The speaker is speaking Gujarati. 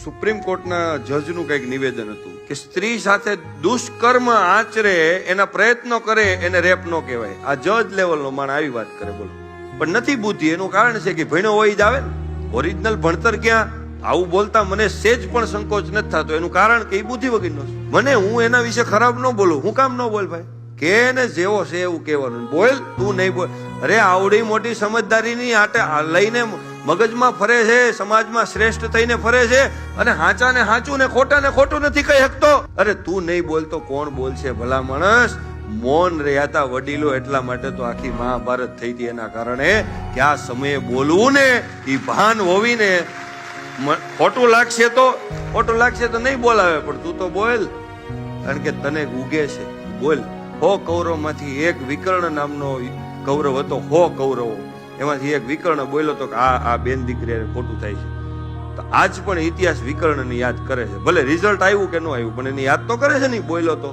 સુપ્રીમ કોર્ટના જજનું કંઈક નિવેદન હતું કે સ્ત્રી સાથે દુષ્કર્મ આચરે એના પ્રયત્નો કરે એને રેપ ન કહેવાય. આ જજ લેવલનો માણસ આવી વાત કરે, બોલો. પણ નથી બુદ્ધિ. એનું કારણ છે કે ભણ્યો હોય જ આવે ને. ઓરિજિનલ ભણતર ક્યાં? આવું બોલતા મને સેજ પણ સંકોચ નથી થતો. એનું કારણ કે એ બુદ્ધિ વગરનો છે. મને હું એના વિશે ખરાબ ન બોલું. હું કામ ન બોલ ભાઈ? કે ને જેવો છે એવું કહેવાનું. બોલ, તું નહીં બોલ. અરે આવડી મોટી સમજદારીની આટે લઈને મગજમાં ફરે છે, સમાજમાં શ્રેષ્ઠ થઈને ફરે છે, અને હાચા ને હાચું ને ખોટા ને ખોટું નથી કહી શકતો. અરે તું નહીં બોલતો કોણ બોલશે? ભલા માણસ મૌન રહ્યા હતા વડીલો. એટલા માટે તો આખી મહાભારત થઈ હતી. એના કારણે કે આ સમયે બોલવું ને એ ભાન હોવીને. ખોટું લાગશે તો નહીં બોલાવે, પણ તું તો બોલ, કારણ કે તને ઉગે છે. બોલ. 100 કૌરવમાંથી એક વિકર્ણ નામનો કૌરવ હતો. 100 કૌરવો એમાંથી એક વિકર્ણ બોલ્યો તો કે આ બેન દીકરી ખોટું થાય છે. તો આજ પણ ઇતિહાસ વિકર્ણને યાદ કરે છે. ભલે રિઝલ્ટ આવ્યું કે ન આવ્યું, પણ એની યાદ તો કરે છે ને. બોલ્યો તો